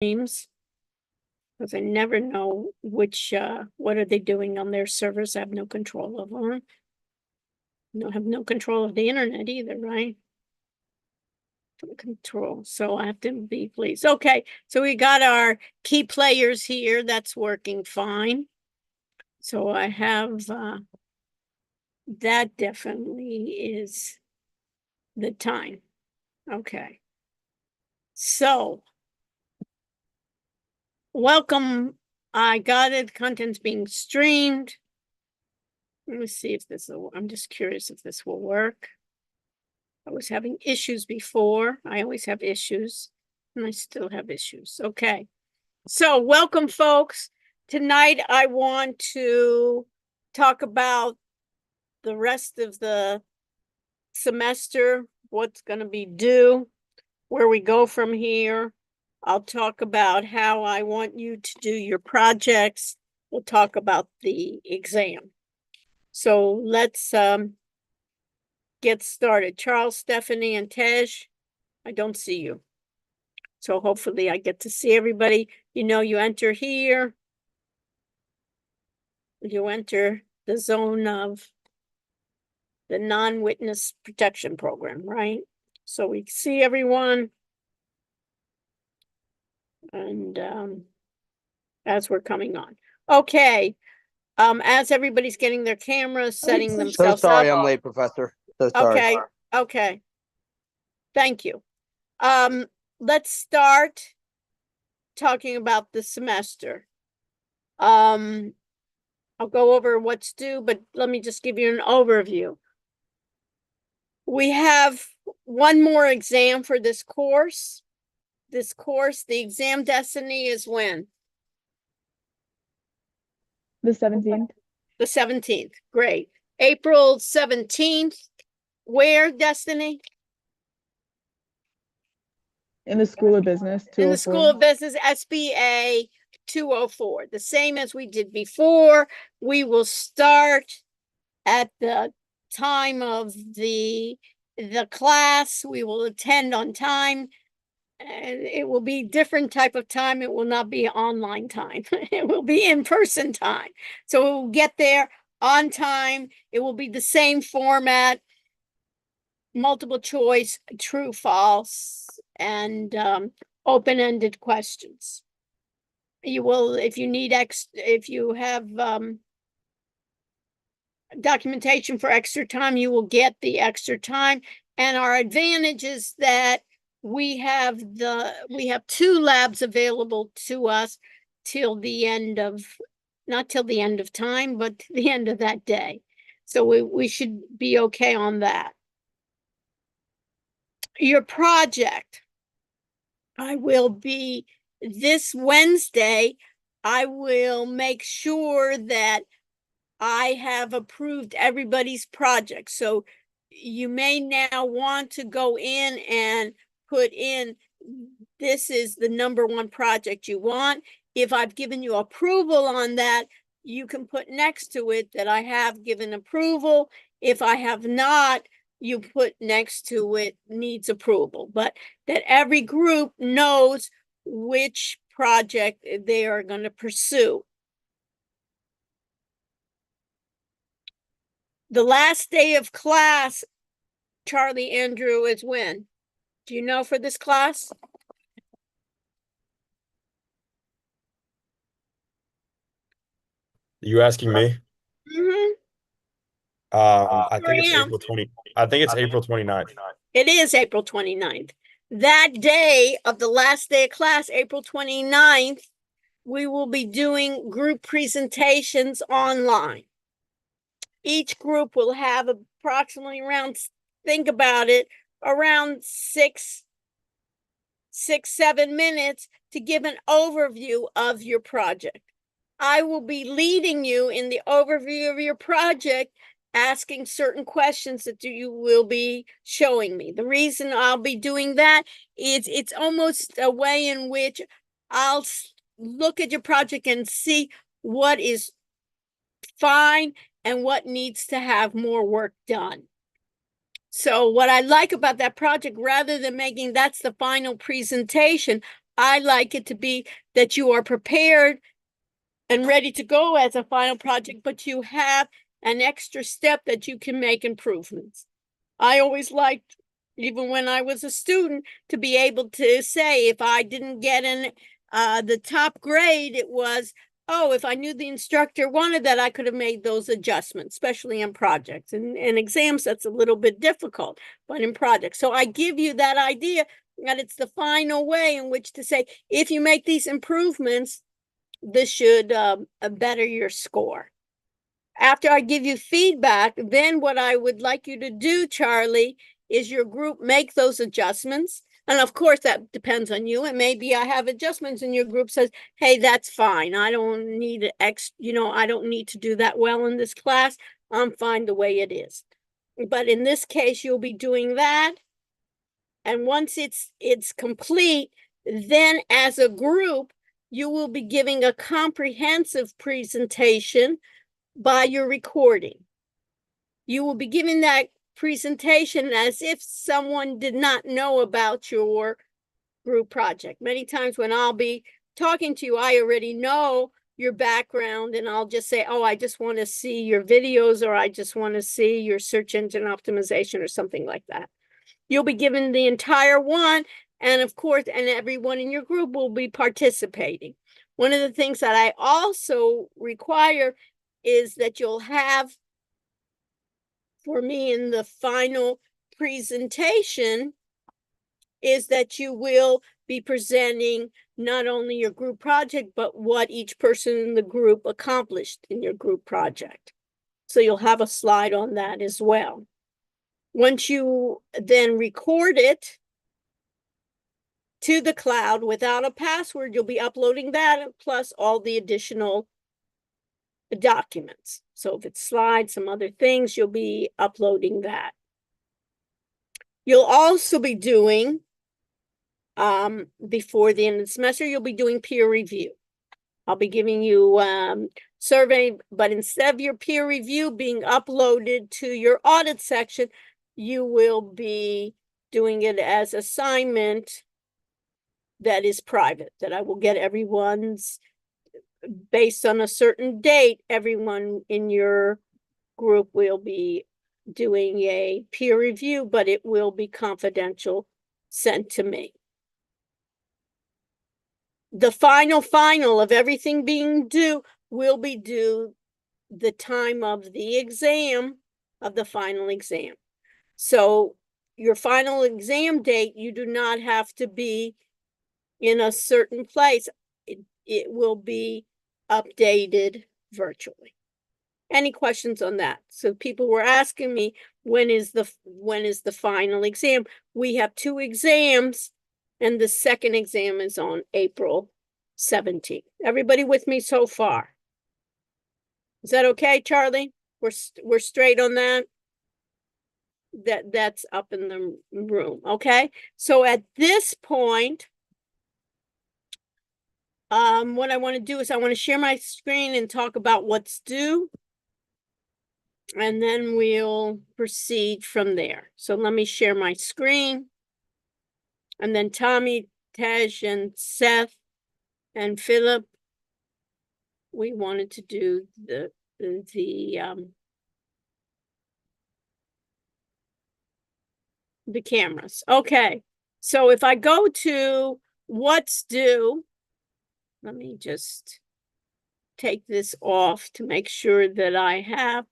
names, because I never know which, what are they doing on their servers. I have no control of them. I have no control of the internet either, right? Control, so I have to be pleased. Okay, so we got our key players here. That's working fine. So I have, that definitely is the time. Okay. So, welcome. I got it. Content's being streamed. Let me see if this will, I'm just curious if this will work. I was having issues before. I always have issues, and I still have issues. Okay. So, welcome, folks. Tonight, I want to talk about the rest of the semester, what's going to be due, where we go from here. I'll talk about how I want you to do your projects. We'll talk about the exam. So let's get started. Charles, Stephanie, and Tej, I don't see you. So hopefully I get to see everybody. You know, you enter here. You enter the zone of the non-witness protection program, right? So we see everyone. And as we're coming on. Okay. As everybody's getting their cameras, setting themselves So sorry up. I'm late, Professor. So sorry. Okay. Okay. Thank you. Let's start talking about the semester. I'll go over what's due, but let me just give you an overview. We have one more exam for this course. The exam destiny is when? The 17th. The 17th. Great. April 17th. Where, Destiny? In the School of Business, 204. In the School of Business, SBA 204. The same as we did before. We will start at the time of the class. We will attend on time. And it will be different type of time. It will not be online time. It will be in-person time. So we'll get there on time. It will be the same format, multiple choice, true, false, and open-ended questions. You will, if you need if you have documentation for extra time, you will get the extra time. And our advantage is that we have 2 labs available to us till the end of, not till the end of time, but the end of that day. So we should be okay on that. Your project, I will be this Wednesday. I will make sure that I have approved everybody's project. So you may now want to go in and put in, this is the #1 project you want. If I've given you approval on that, you can put next to it that I have given approval. If I have not, you put next to it needs approval, but that every group knows which project they are going to pursue. The last day of class, Charlie Andrew, is when? Do you know for this class? You asking me? Mm-hmm. I think it's April 20. I think it's April 29th. It is April 29th. That day of the last day of class, April 29th, we will be doing group presentations online. Each group will have approximately around, think about it, around 7 minutes to give an overview of your project. I will be leading you in the overview of your project, asking certain questions that you will be showing me. The reason I'll be doing that is it's almost a way in which I'll look at your project and see what is fine and what needs to have more work done. So what I like about that project, rather than making that's the final presentation, I like it to be that you are prepared and ready to go as a final project, but you have an extra step that you can make improvements. I always liked, even when I was a student, to be able to say if I didn't get in the top grade, it was, oh, if I knew the instructor wanted that, I could have made those adjustments, especially in projects. And in exams, that's a little bit difficult, but in projects. So I give you that idea that it's the final way in which to say, if you make these improvements, this should better your score. After I give you feedback, then what I would like you to do, Charlie, is your group make those adjustments. And of course, that depends on you. And maybe I have adjustments and your group says, hey, that's fine. I don't need I don't need to do that well in this class. I'm fine the way it is. But in this case, you'll be doing that. And once it's complete, then as a group, you will be giving a comprehensive presentation by your recording. You will be giving that presentation as if someone did not know about your group project. Many times when I'll be talking to you, I already know your background and I'll just say, oh, I just want to see your videos, or I just want to see your search engine optimization or something like that. You'll be given the entire one, and of course, and everyone in your group will be participating. One of the things that I also require is that you'll have, for me in the final presentation, is that you will be presenting not only your group project, but what each person in the group accomplished in your group project. So you'll have a slide on that as well. Once you then record it to the cloud without a password, you'll be uploading that plus all the additional documents. So if it's slides, some other things, you'll be uploading that. You'll also be doing, before the end of the semester, you'll be doing peer review. I'll be giving you survey, but instead of your peer review being uploaded to your audit section, you will be doing it as assignment that is private, that I will get everyone's, based on a certain date, everyone in your group will be doing a peer review, but it will be confidential, sent to me. The final of everything being due will be due the time of the exam, of the final exam. So your final exam date, you do not have to be in a certain place. It will be updated virtually. Any questions on that? So people were asking me, when is the final exam? We have 2 exams, and the second exam is on April 17th. Everybody with me so far? Is that okay, Charlie? We're straight on that? That's up in the room, okay? So at this point, what I want to do is I want to share my screen and talk about what's due, and then we'll proceed from there. So let me share my screen, and then Tommy, Tej, and Seth, and Philip, we wanted to do the cameras. Okay, so if I go to what's due, let me just take this off to make sure that I have,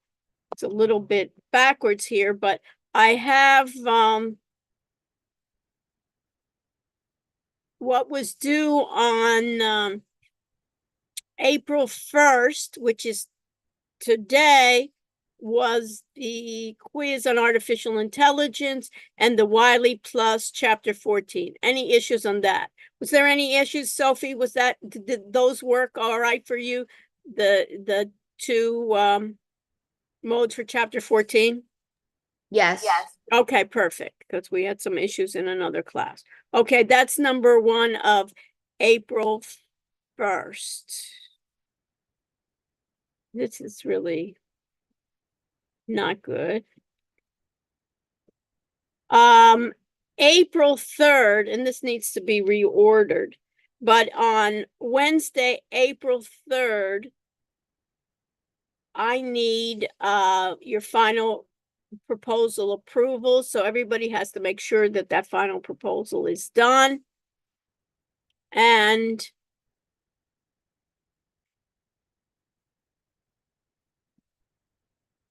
it's a little bit backwards here, but I have what was due on April 1st, which is today, was the quiz on artificial intelligence and the Wiley Plus Chapter 14. Any issues on that? Was there any issues, Sophie? Did those work all right for you? The 2 modes for Chapter 14? Yes. Okay, perfect, because we had some issues in another class. Okay, that's number 1 of April 1st. This is really not good. April 3rd, and this needs to be reordered. But on Wednesday, April 3rd, I need your final proposal approval. So everybody has to make sure that that final proposal is done. And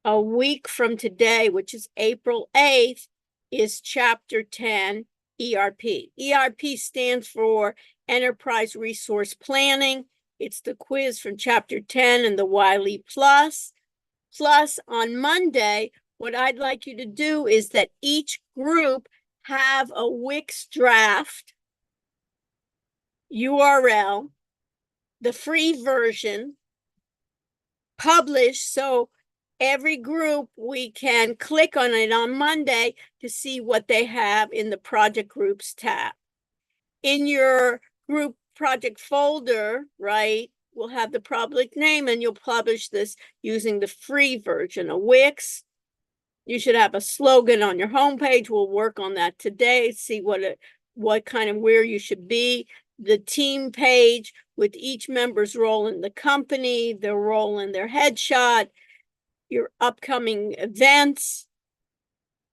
a week from today, which is April 8th, is Chapter 10 ERP. ERP stands for Enterprise Resource Planning. It's the quiz from Chapter 10 and the Wiley Plus. Plus, on Monday, what I'd like you to do is that each group have a Wix draft URL, the free version, published, so every group, we can click on it on Monday to see what they have in the project groups tab. In your group project folder, right, we'll have the public name, and you'll publish this using the free version of Wix. You should have a slogan on your homepage. We'll work on that today, see what kind of where you should be. The team page with each member's role in the company, their role in their headshot, your upcoming events,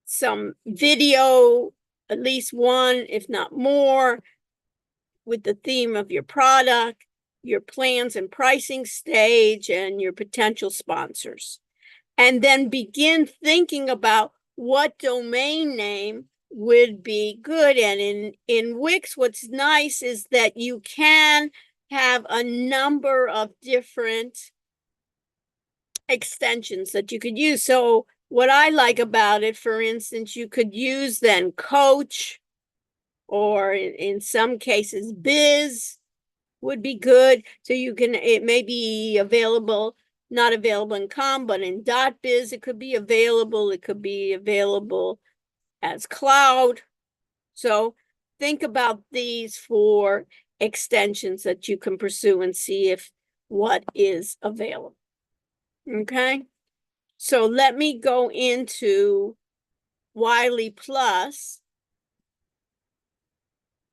some video, at least one, if not more, with the theme of your product, your plans and pricing stage, and your potential sponsors. And then begin thinking about what domain name would be good. And in Wix, what's nice is that you can have a number of different extensions that you could use. So what I like about it, for instance, you could use then coach, or in some cases biz would be good. So you can, it may be available, not available in com, but in .biz it could be available. It could be available as cloud. So think about these for extensions that you can pursue and see if what is available. Okay, so let me go into Wiley Plus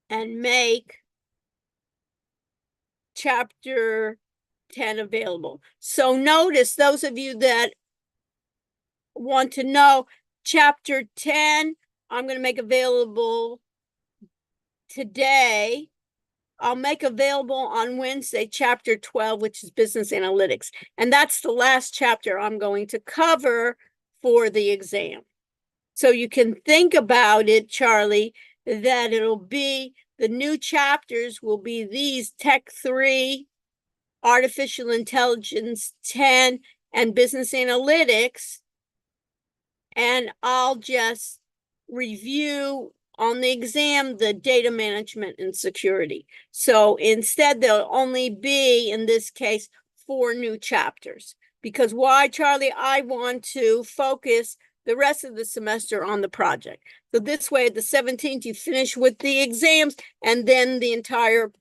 and make Chapter 10 available. So notice, those of you that want to know, Chapter 10, I'm going to make available today. I'll make available on Wednesday, Chapter 12, which is Business Analytics. And that's the last chapter I'm going to cover for the exam. So you can think about it, Charlie, that it'll be, the new chapters will be these: Tech 3, Artificial Intelligence 10, and Business Analytics. And I'll just review on the exam the data management and security. So instead, there'll only be, in this case, 4 new chapters. Because why, Charlie? I want to focus the rest of the semester on the project. So this way, at the 17th, you finish with the exams, and then the entire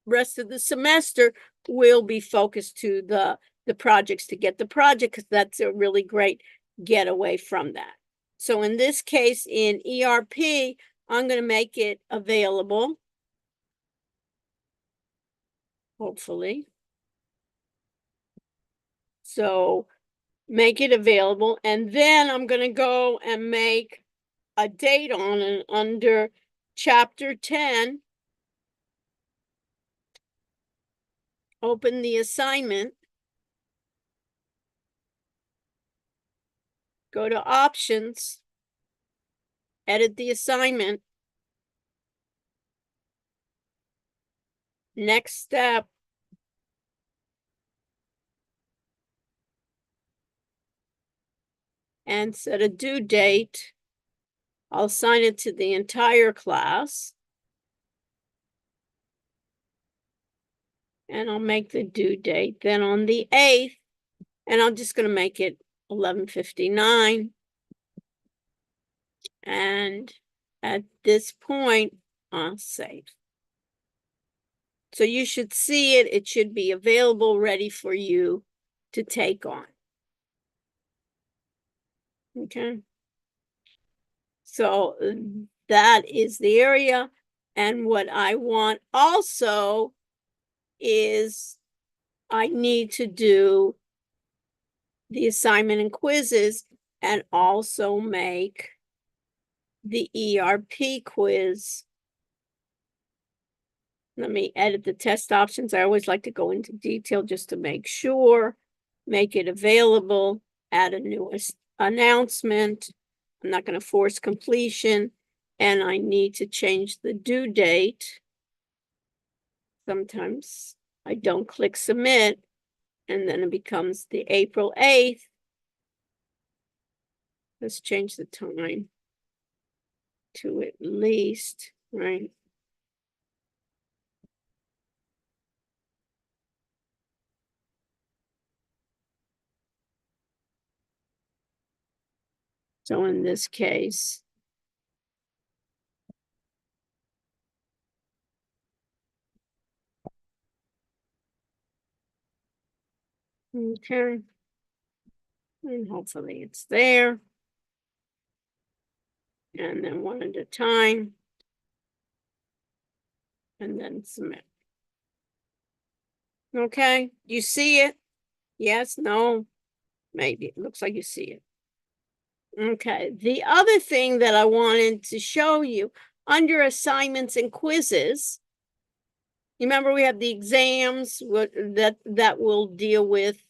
rest of the semester will be focused to the projects, to get the project, because that's a really great getaway from that. So in this case, in ERP, I'm going to make it available, hopefully. So make it available, and then I'm going to go and make a date on it under Chapter 10. Open the assignment. Go to options, edit the assignment. Next step. And set a due date. I'll assign it to the entire class. And I'll make the due date then on the 8th. And I'm just going to make it 11:59. And at this point, I'll save. So you should see it. It should be available, ready for you to take on. Okay. So that is the area. And what I want also is I need to do the assignment and quizzes and also make the ERP quiz. Let me edit the test options. I always like to go into detail just to make sure, make it available, add a new announcement. I'm not going to force completion, and I need to change the due date. Sometimes I don't click submit, and then it becomes the April 8th. Let's change the time to at least, right? So in this case, okay, and hopefully it's there. And then one at a time. And then submit. Okay, you see it? Yes, no, maybe. It looks like you see it. Okay, the other thing that I wanted to show you, under assignments and quizzes, you remember we have the exams that will deal with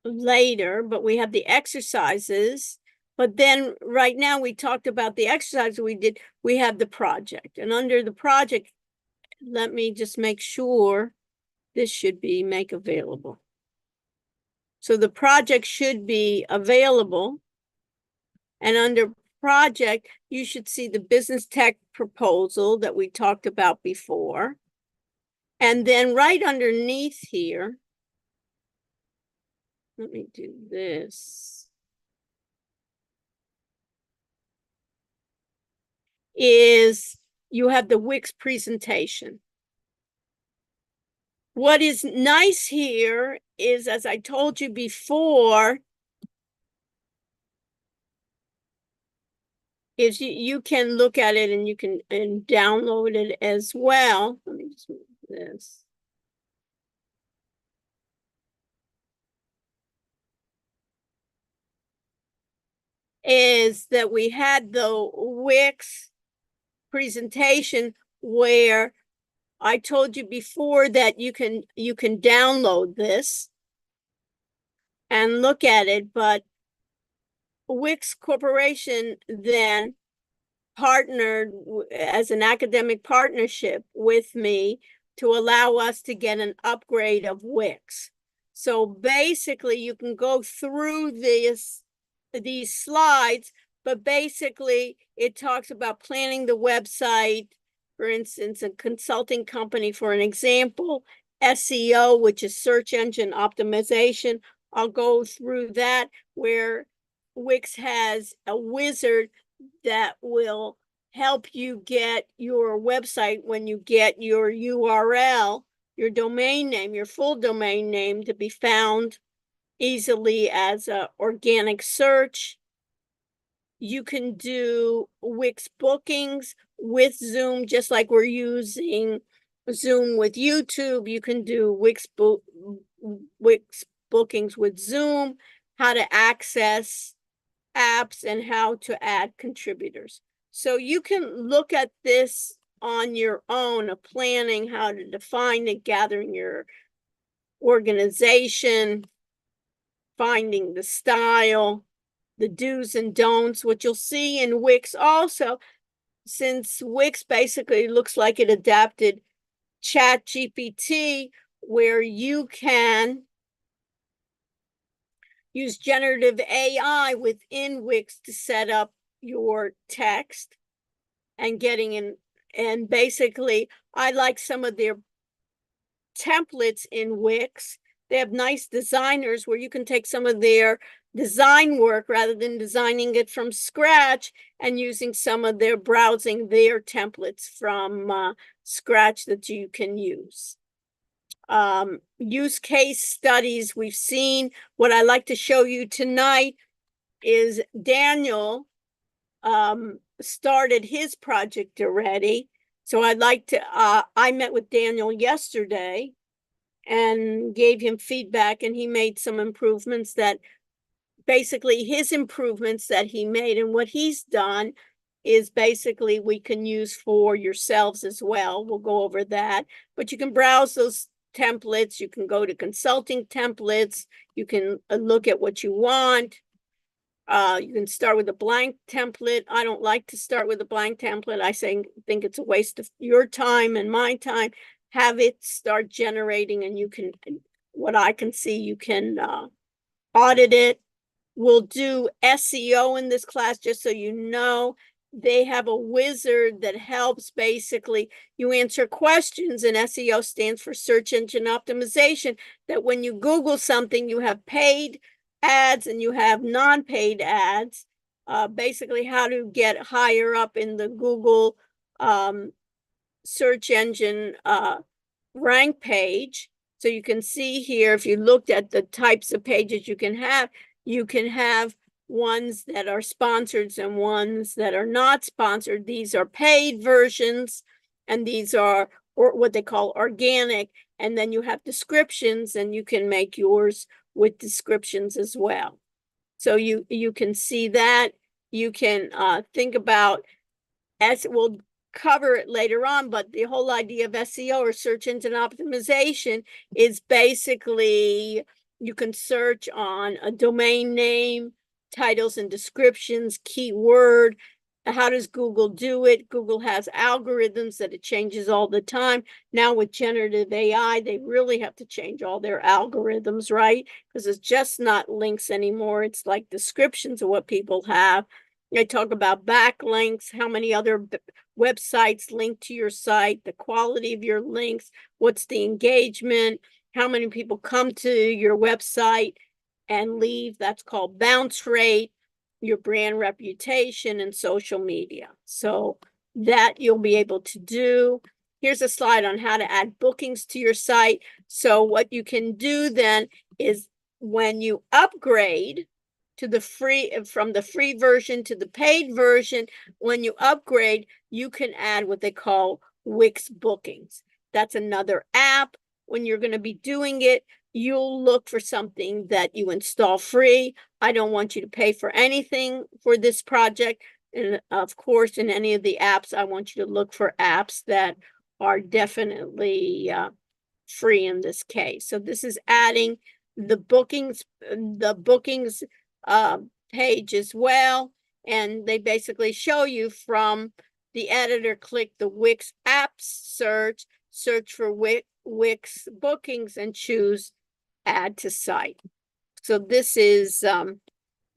later, but we have the exercises. But then right now we talked about the exercise we did, we have the project. And under the project, let me just make sure this should be make available. So the project should be available. And under project, you should see the business tech proposal that we talked about before. And then right underneath here, let me do this, is you have the Wix presentation. What is nice here is, as I told you before, is you can look at it and you can download it as well. Let me just move this. Is that we had the Wix presentation where I told you before that you can download this and look at it, but Wix Corporation then partnered as an academic partnership with me to allow us to get an upgrade of Wix. So basically you can go through these slides, but basically it talks about planning the website, for instance, a consulting company, for an example, SEO, which is search engine optimization. I'll go through that, where Wix has a wizard that will help you get your website, when you get your URL, your domain name, your full domain name, to be found easily as an organic search. You can do Wix bookings with Zoom, just like we're using Zoom with YouTube. You can do Wix bookings with Zoom, how to access apps, and how to add contributors. So you can look at this on your own, of planning how to define it, gathering your organization, finding the style, the do's and don'ts. What you'll see in Wix also, since Wix basically looks like it adapted ChatGPT, where you can use generative AI within Wix to set up your text and getting in. And basically, I like some of their templates in Wix. They have nice designers where you can take some of their design work rather than designing it from scratch, and using some of their browsing their templates from scratch that you can use. Use case studies we've seen. What I like to show you tonight is Daniel started his project already. So I'd like to, I met with Daniel yesterday and gave him feedback, and he made some improvements that basically his improvements that he made and what he's done is basically we can use for yourselves as well. We'll go over that, but you can browse those templates. You can go to consulting templates. You can look at what you want. You can start with a blank template. I don't like to start with a blank template. I think it's a waste of your time and my time. Have it start generating, and you can, what I can see, you can audit it. We'll do SEO in this class, just so you know. They have a wizard that helps basically you answer questions, and SEO stands for search engine optimization, that when you Google something, you have paid ads and you have non-paid ads, basically how to get higher up in the Google search engine rank page. So you can see here, if you looked at the types of pages you can have ones that are sponsored and ones that are not sponsored. These are paid versions, and these are what they call organic. And then you have descriptions, and you can make yours with descriptions as well. So you can see that. You can think about, as we'll cover it later on, but the whole idea of SEO, or search engine optimization, is basically you can search on a domain name, titles and descriptions, keyword. How does Google do it? Google has algorithms that it changes all the time. Now with generative AI, they really have to change all their algorithms, right? Because it's just not links anymore. It's like descriptions of what people have. I talk about backlinks, how many other websites link to your site, the quality of your links, what's the engagement, how many people come to your website and leave. That's called bounce rate, your brand reputation, and social media. So that you'll be able to do. Here's a slide on how to add bookings to your site. So what you can do then is when you upgrade to the free, from the free version to the paid version, when you upgrade, you can add what they call Wix bookings. That's another app. When you're going to be doing it, you'll look for something that you install free. I don't want you to pay for anything for this project. And of course, in any of the apps, I want you to look for apps that are definitely free in this case. So this is adding the bookings page as well. And they basically show you from the editor, click the Wix apps search for Wix bookings, and choose add to site. So this is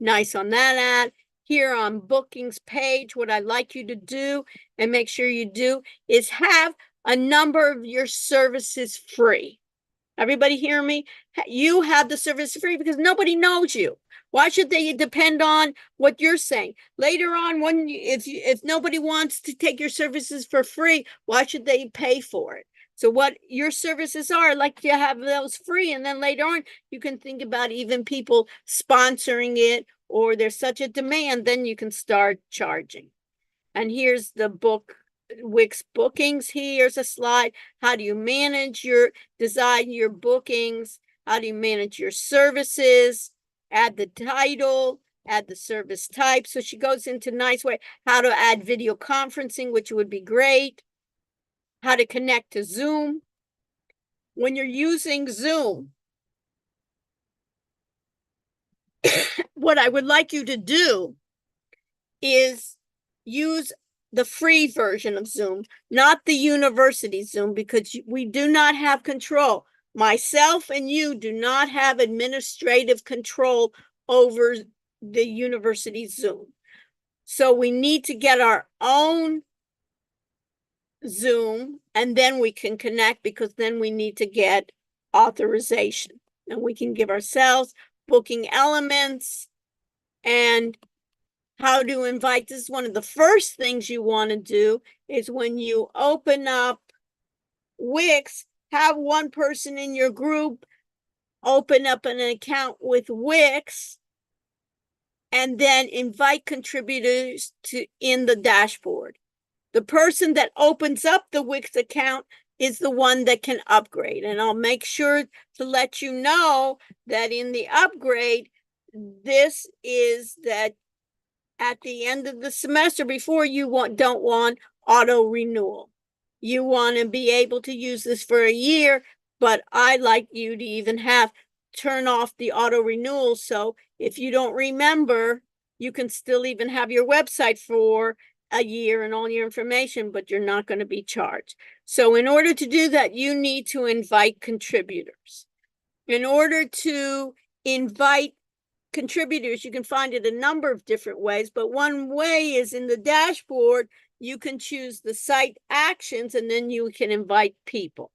nice on that ad. Here on bookings page, what I'd like you to do, and make sure you do, is have a number of your services free. Everybody hear me? You have the service free because nobody knows you. Why should they depend on what you're saying? Later on, if nobody wants to take your services for free, why should they pay for it? So what your services are, like you have those free, and then later on, you can think about even people sponsoring it, or there's such a demand, then you can start charging. And here's the Wix bookings. Here's a slide. How do you manage design your bookings? How do you manage your services? Add the title, add the service type. So she goes into nice way how to add video conferencing, which would be great. How to connect to Zoom. When you're using Zoom, what I would like you to do is use the free version of Zoom, not the university Zoom, because we do not have control. Myself and you do not have administrative control over the university Zoom. So we need to get our own Zoom, and then we can connect, because then we need to get authorization, and we can give ourselves booking elements and how to invite. This is one of the first things you want to do, is when you open up Wix, have one person in your group open up an account with Wix, and then invite contributors to in the dashboard. The person that opens up the Wix account is the one that can upgrade. And I'll make sure to let you know that in the upgrade, this is that at the end of the semester, before you don't want auto renewal. You want to be able to use this for a year, but I'd like you to even turn off the auto renewal. So if you don't remember, you can still even have your website for a year and all your information, but you're not going to be charged. So in order to do that, you need to invite contributors. In order to invite contributors, you can find it a number of different ways, but one way is in the dashboard, you can choose the site actions and then you can invite people.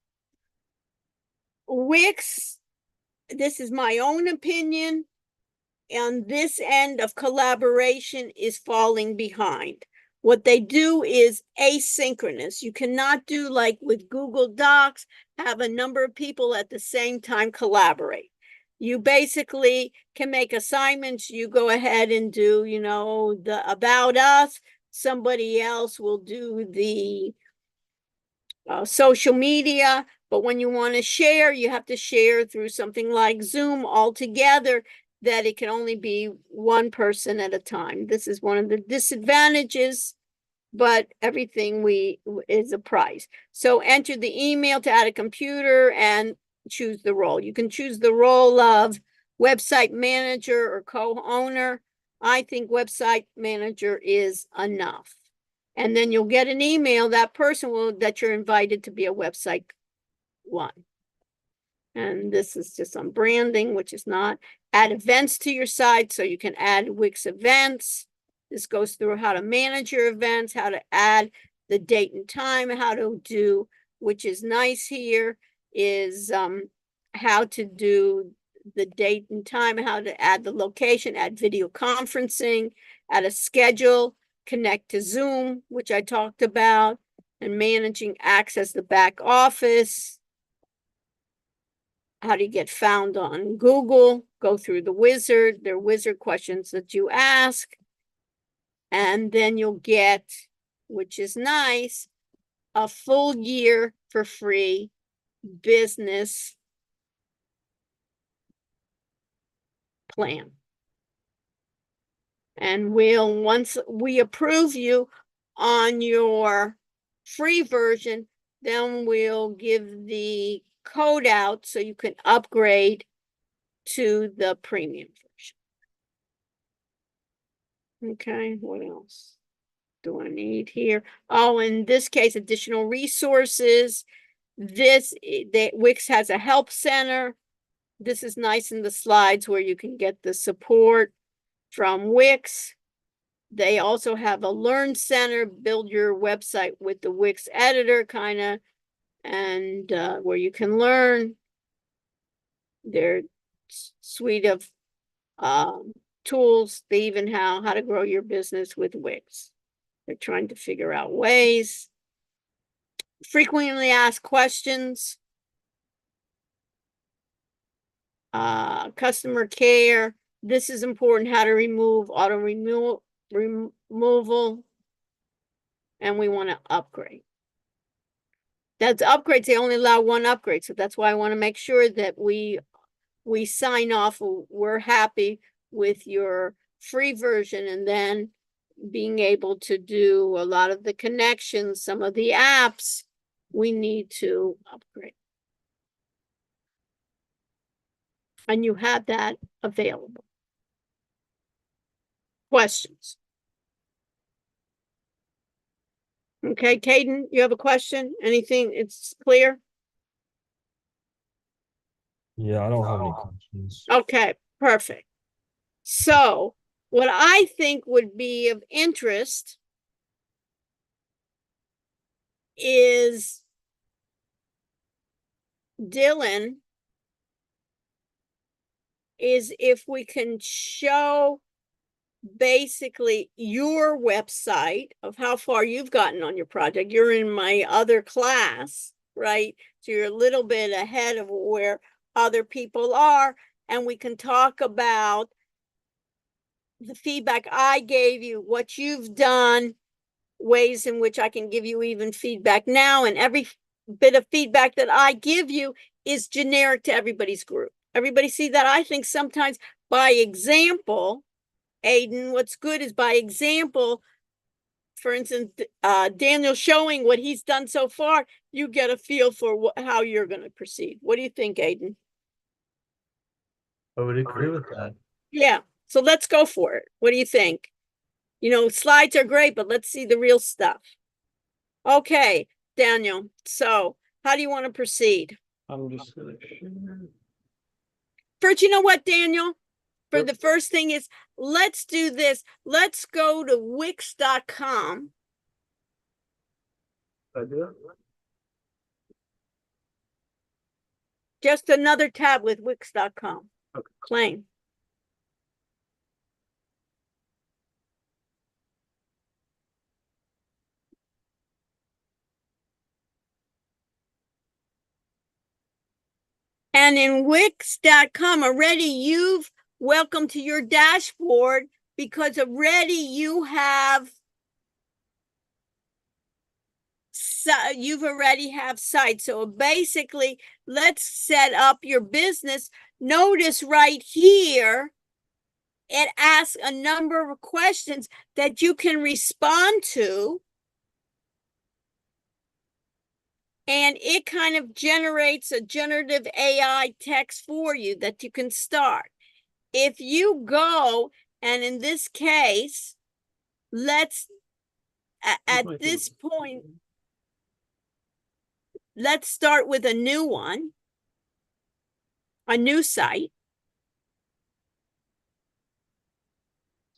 Wix, this is my own opinion, and this end of collaboration is falling behind. What they do is asynchronous. You cannot do like with Google Docs, have a number of people at the same time collaborate. You basically can make assignments. You go ahead and do, the about us. Somebody else will do the social media. But when you want to share, you have to share through something like Zoom altogether, that it can only be one person at a time. This is one of the disadvantages, but everything is a price. So enter the email to add a computer and choose the role. You can choose the role of website manager or co-owner. I think website manager is enough. And then you'll get an email, that you're invited to be a website one. And this is just on branding, which is not. Add events to your site, so you can add Wix events. This goes through how to manage your events, how to add the date and time, how to do, which is nice here, is how to do the date and time, how to add the location, add video conferencing, add a schedule, connect to Zoom, which I talked about, and managing access to the back office. How do you get found on Google? Go through the wizard. There are wizard questions that you ask. And then you'll get, which is nice, a full year for free business plan. And once we approve you on your free version, then we'll give the code out so you can upgrade to the premium version. Okay, what else do I need here? Oh, in this case, additional resources. Wix has a help center. This is nice in the slides where you can get the support from Wix. They also have a learn center, build your website with the Wix editor kind of, and where you can learn their suite of tools. They even how to grow your business with Wix. They're trying to figure out ways. Frequently asked questions. Customer care. This is important, how to remove auto removal. And we want to upgrade. That's upgrades. They only allow one upgrade. So that's why I want to make sure that we sign off. We're happy with your free version, and then being able to do a lot of the connections, some of the apps, we need to upgrade. And you have that available. Questions? Okay, Caden, you have a question? Anything? It's clear? Yeah, I don't have any questions. Okay, perfect. So what I think would be of interest is Dylan, is if we can show basically your website of how far you've gotten on your project. You're in my other class, right? So you're a little bit ahead of where other people are, and we can talk about the feedback I gave you, what you've done, ways in which I can give you even feedback now, and every bit of feedback that I give you is generic to everybody's group. Everybody see that? I think sometimes by example, Aiden, what's good is by example. For instance, Daniel showing what he's done so far, you get a feel for how you're going to proceed. What do you think, Aiden? I would agree with that. Yeah, so let's go for it. What do you think? You know, slides are great, but let's see the real stuff. Okay, Daniel, so how do you want to proceed? I'm just gonna share. First, you know what, Daniel? For Yep. the first thing is, let's do this. Let's go to Wix.com. I do that? Just another tab with Wix.com. Okay. Claim. And in Wix.com, already you've welcome to your dashboard because already you have sites. So basically, let's set up your business. Notice right here, it asks a number of questions that you can respond to. And it kind of generates a generative AI text for you that you can start. If you go, and in this case, let's, at this point, let's start with a new one, a new site.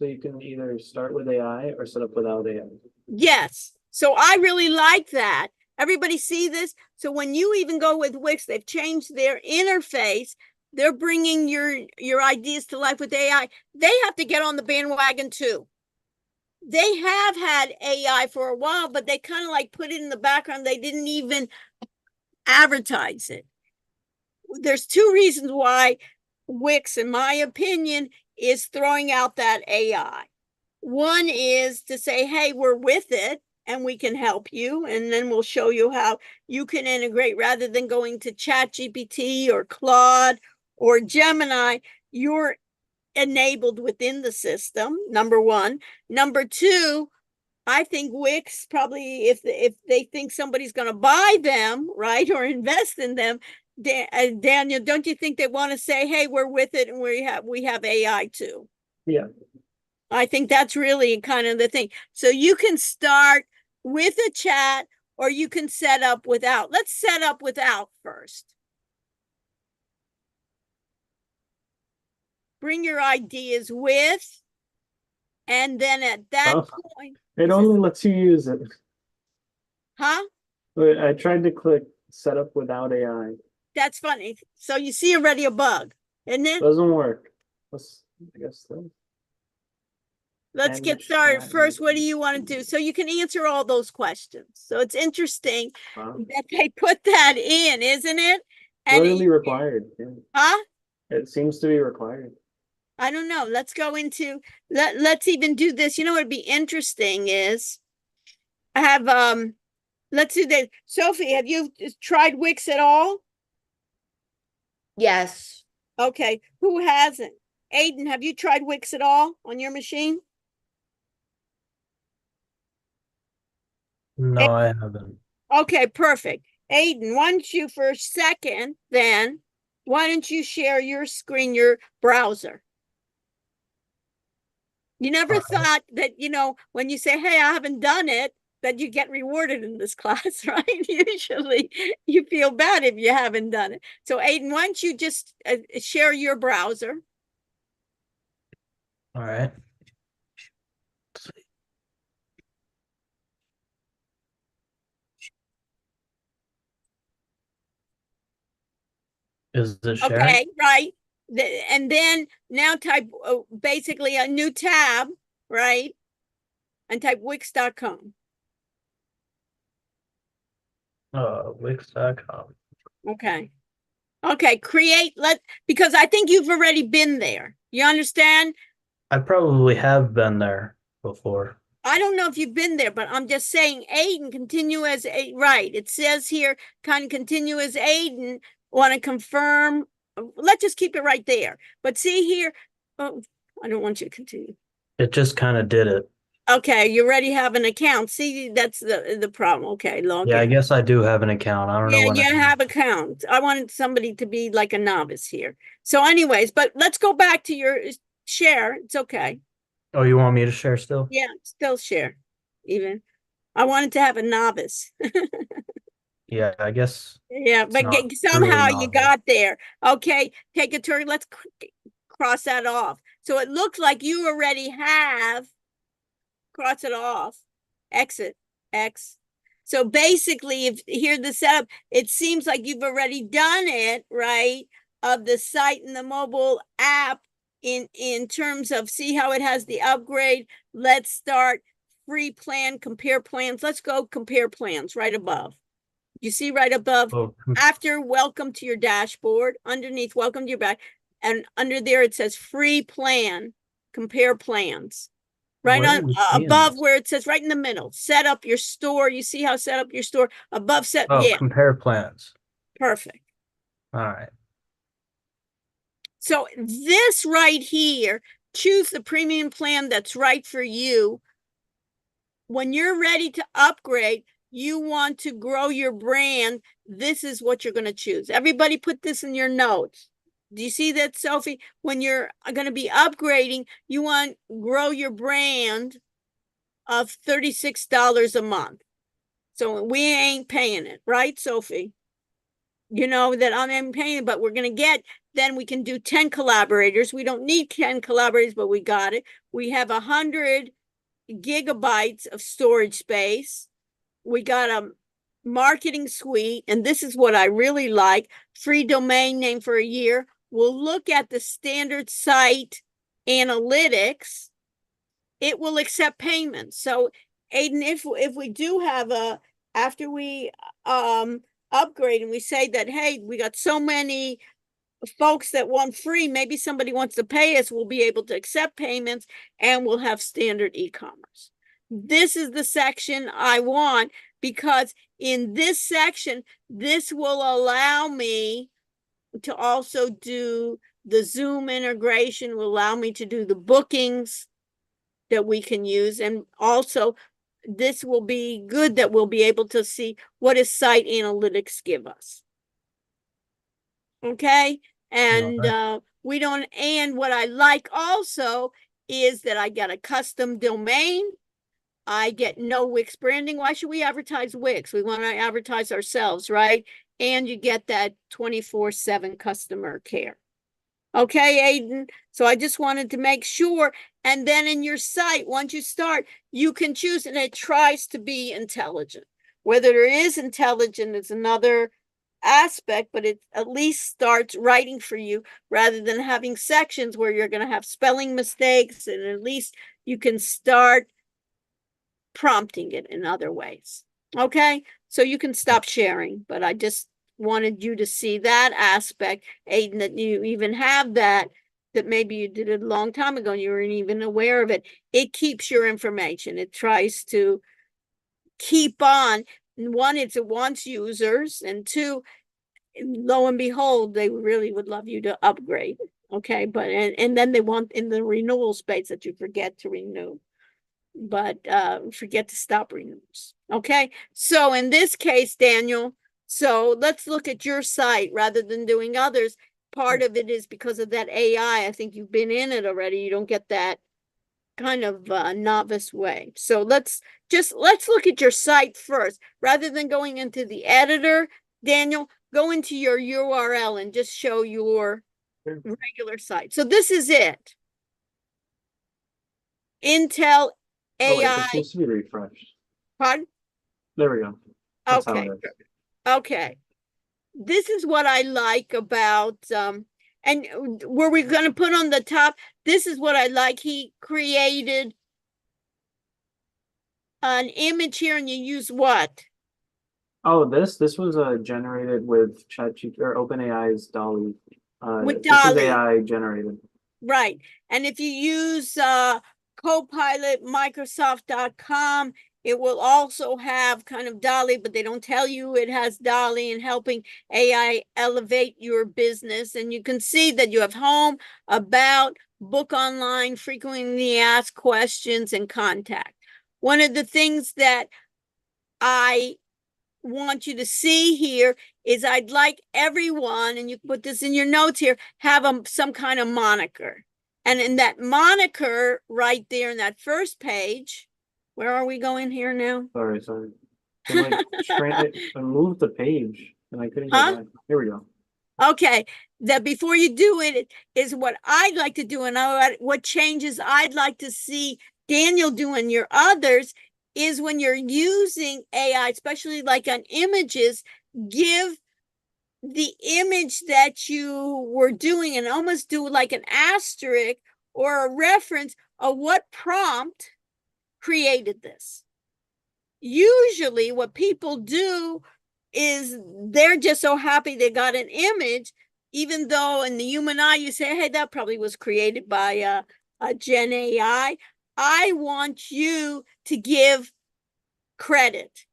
So you can either start with AI or set up without AI. Yes. So I really like that. Everybody see this? So when you even go with Wix, they've changed their interface. They're bringing your ideas to life with AI. They have to get on the bandwagon too. They have had AI for a while, but they kind of like put it in the background. They didn't even advertise it. There's two reasons why Wix, in my opinion, is throwing out that AI. One is to say, hey, we're with it and we can help you. And then we'll show you how you can integrate rather than going to ChatGPT or Claude or Gemini. You're enabled within the system, number one. Number two, I think Wix probably, if they think somebody's going to buy them, right, or invest in them, Daniel, don't you think they want to say, hey, we're with it and we have AI too? Yeah. I think that's really kind of the thing. So you can start with a chat or you can set up without. Let's set up without first. Bring your ideas with, and then at that point. It only lets you use it. Huh? I tried to click set up without AI. That's funny. So you see already a bug, isn't it? Doesn't work. I guess Let's get started. First, what do you want to do? So you can answer all those questions. So it's interesting that they put that in, isn't it? And literally required. Yeah. Huh? It seems to be required. I don't know. Let's go into, let's even do this. You know what would be interesting is I have, let's do that. Sophie, have you tried Wix at all? Yes. Okay. Who hasn't? Aiden, have you tried Wix at all on your machine? No, I haven't. Okay, perfect. Aiden, why don't you for a second then, why don't you share your screen, your browser? You never thought that, you know, when you say, hey, I haven't done it, that you get rewarded in this class, right? Usually you feel bad if you haven't done it. So Aiden, why don't you just share your browser? All right. Is the sharing? Okay, right. And then now type basically a new tab, right? And type Wix.com. Wix.com. Okay. Okay, create, because I think you've already been there. You understand? I probably have been there before. I don't know if you've been there, but I'm just saying Aiden, continue as a, right. It says here, kind of continue as Aiden, want to confirm. Let's just keep it right there. But see here, oh, I don't want you to continue. It just kind of did it. Okay, you already have an account. See, that's the problem. Okay, log Yeah, I in. guess I do have an account. I don't know Yeah, when. you have account. I wanted somebody to be like a novice here. So anyways, but let's go back to your share. It's okay. Oh, you want me to share still? Yeah, still share. Even I wanted to have a novice. Yeah, I guess Yeah, it's but not truly somehow you novel. got there. Okay, take a turn. Let's cross that off. So it looks like you already have, cross it off, exit, X. So basically, if here the setup, it seems like you've already done it, right? Of the site and the mobile app in terms of see how it has the upgrade. Let's start free plan, compare plans. Let's go compare plans right above. You see right above, Oh, after welcome to your dashboard, underneath welcome to your back, and under there it says free plan, compare plans. Right where on are we seeing above this? where it says right in the middle, set up your store. You see how set up your store above set. Oh, Yeah, compare plans. perfect. All right. So this right here, choose the premium plan that's right for you. When you're ready to upgrade, you want to grow your brand, this is what you're going to choose. Everybody put this in your notes. Do you see that, Sophie? When you're going to be upgrading, you want to grow your brand of $36 a month. So we ain't paying it, right, Sophie? You know that I'm paying, but we're going to get, then we can do 10 collaborators. We don't need 10 collaborators, but we got it. We have 100 gigabytes of storage space. We got a marketing suite, and this is what I really like, free domain name for a year. We'll look at the standard site analytics. It will accept payments. So Aiden, if we do have a, after we upgrade and we say that, hey, we got so many folks that want free, maybe somebody wants to pay us, we'll be able to accept payments and we'll have standard e-commerce. This is the section I want, because in this section, this will allow me to also do the Zoom integration, will allow me to do the bookings that we can use. And also this will be good that we'll be able to see what does site analytics give us. Okay. And we don't, and what I like also is that I get a custom domain. I get no Wix branding. Why should we advertise Wix? We want to advertise ourselves, right? And you get that 24/7 customer care. Okay, Aiden. So I just wanted to make sure. And then in your site, once you start, you can choose, and it tries to be intelligent. Whether there is intelligent is another aspect, but it at least starts writing for you rather than having sections where you're going to have spelling mistakes, and at least you can start prompting it in other ways. Okay, so you can stop sharing, but I just wanted you to see that aspect, Aiden, that you even have that maybe you did it a long time ago and you weren't even aware of it. It keeps your information. It tries to keep on. One, it wants users, and two, lo and behold, they really would love you to upgrade. Okay, but and then they want in the renewal space that you forget to renew, but forget to stop renewals. Okay, so in this case, Daniel, so let's look at your site rather than doing others. Part of it is because of that AI. I think you've been in it already. You don't get that kind of novice way. So let's look at your site first rather than going into the editor. Daniel, go into your URL and just show your regular site. So this is it. Intel Oh, wait, AI. this needs to be refreshed. Pardon? There we go. That's how Okay. it is. Okay. This is what I like about, and were we going to put on the top? This is what I like. He created an image here, and you use what? Oh, this was generated with ChatGPT or OpenAI's Dolly. With This is Dolly. AI generated. Right. And if you use Copilot, Microsoft.com, it will also have kind of Dolly, but they don't tell you it has Dolly and helping AI elevate your business. And you can see that you have home, about, book online, frequently asked questions, and contact. One of the things that I want you to see here is I'd like everyone, and you put this in your notes here, have some kind of moniker. And in that moniker right there in that first page, where are we going here now? Sorry. I'm like, I moved the page and I couldn't Huh? go back. Here we go. Okay, that before you do it is what I'd like to do, and what changes I'd like to see Daniel do in your others is when you're using AI, especially like on images, give the image that you were doing and almost do like an asterisk or a reference of what prompt created this. Usually what people do is they're just so happy they got an image, even though in the human eye you say, hey, that probably was created by a Gen AI. I want you to give credit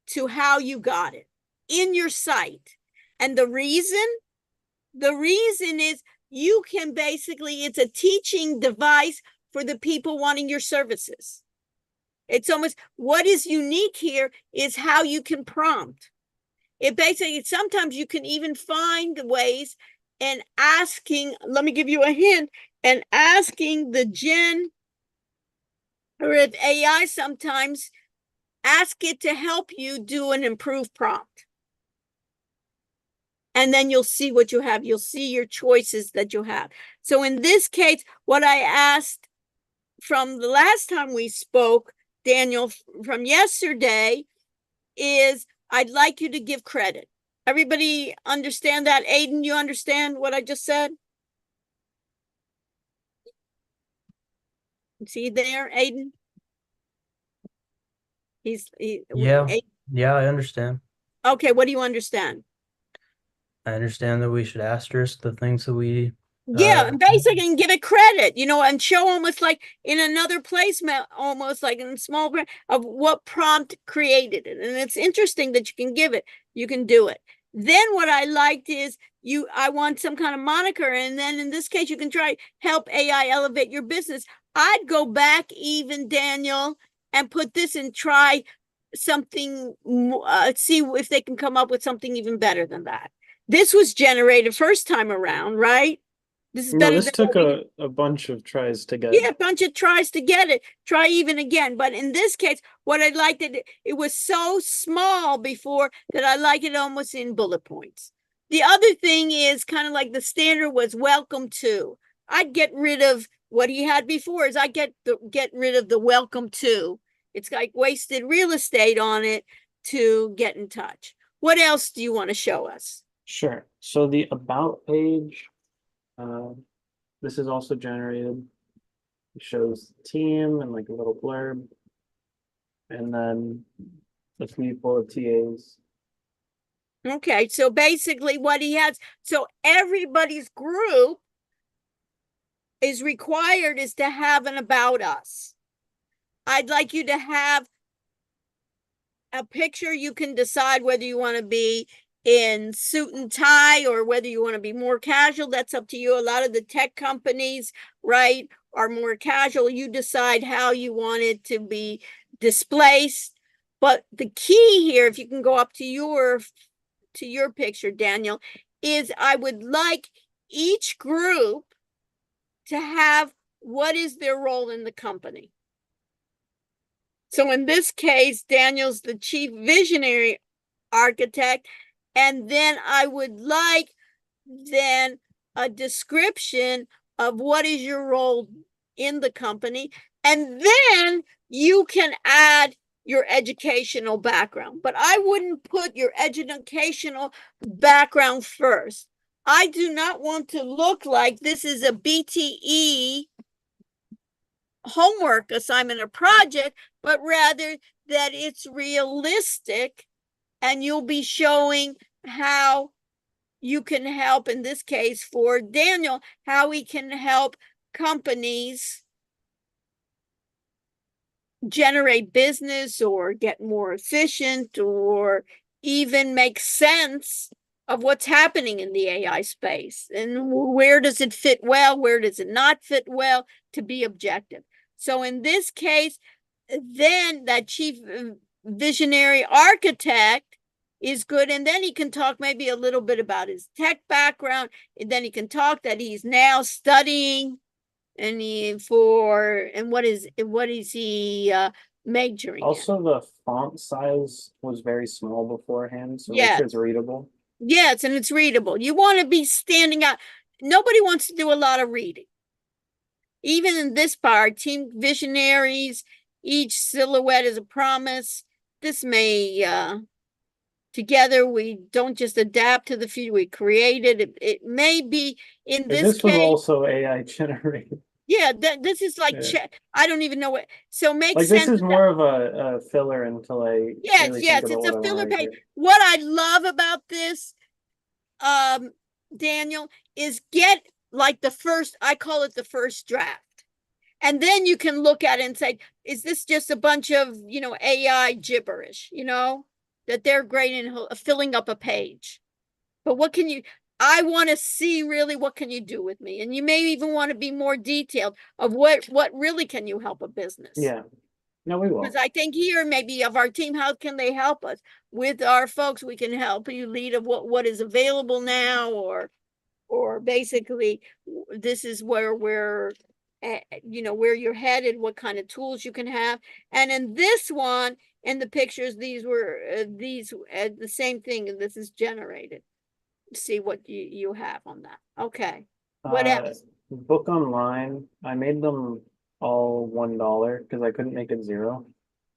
to how you got it in your site. And the reason is you can basically, it's a teaching device for the people wanting your services. It's almost, what is unique here is how you can prompt. It basically, sometimes you can even find ways and asking, let me give you a hint, and asking the Gen or if AI sometimes ask it to help you do an improved prompt. And then you'll see what you have. You'll see your choices that you have. So in this case, what I asked from the last time we spoke, Daniel, from yesterday, is I'd like you to give credit. Everybody understand that? Aiden, you understand what I just said? See there, Aiden? Yeah, I understand. Okay, what do you understand? I understand that we should asterisk the things that we Yeah, and basically and give it credit, and show almost like in another placement, almost like in small of what prompt created it. And it's interesting that you can give it, you can do it. Then what I liked is I want some kind of moniker. And then in this case, you can try help AI elevate your business. I'd go back even, Daniel, and put this and try something, see if they can come up with something even better than that. This was generated first time around, right? This is better. No, this took a bunch of tries to get. Yeah, a bunch of tries to get it. Try even again. But in this case, what I liked it was so small before that I like it almost in bullet points. The other thing is kind of like the standard was welcome to. I'd get rid of what he had before is I get rid of the welcome to. It's like wasted real estate on it to get in touch. What else do you want to show us? Sure. So the about page, this is also generated. It shows the team and like a little blurb, and then the people of TAs. Okay, so basically what he has, so everybody's group is required is to have an about us. I'd like you to have a picture. You can decide whether you want to be in suit and tie or whether you want to be more casual. That's up to you. A lot of the tech companies, right, are more casual. You decide how you want it to be displaced. But the key here, if you can go up to your picture, Daniel, is I would like each group to have what is their role in the company. So in this case, Daniel's the chief visionary architect. And then I would like then a description of what is your role in the company. And then you can add your educational background. But I wouldn't put your educational background first. I do not want to look like this is a BTE homework assignment or project, but rather that it's realistic and you'll be showing how you can help, in this case for Daniel, how he can help companies generate business or get more efficient or even make sense of what's happening in the AI space and where does it fit well, where does it not fit well, to be objective. So in this case, then that chief visionary architect is good, and then he can talk maybe a little bit about his tech background, and then he can talk that he's now studying and what is he majoring in. Also, the font size was very small beforehand, so make Yes. sure it's readable. Yes, and it's readable. You want to be standing out. Nobody wants to do a lot of reading. Even in this part, team visionaries, each silhouette is a promise. This may together we don't just adapt to the future, we create it. It may be in And this this was case. also AI generated. Yeah, this is like Yeah. I don't even know what. So make Like sense. this is more of a filler until I Yes, really yes, think about it's a what I filler want to page. write here. What I love about this, Daniel, is get like the first, I call it the first draft. And then you can look at it and say, is this just a bunch of, AI gibberish, that they're great in filling up a page. But I want to see really what can you do with me? And you may even want to be more detailed of what really can you help a business? Yeah. No, we will. Because I think here maybe of our team, how can they help us? With our folks, we can help you lead of what is available now, or basically this is where we're where you're headed, what kind of tools you can have. And in this one, in the pictures, these were the same thing, and this is generated. See what you have on that. Okay. What else? Book online. I made them all $1 because I couldn't make it 0.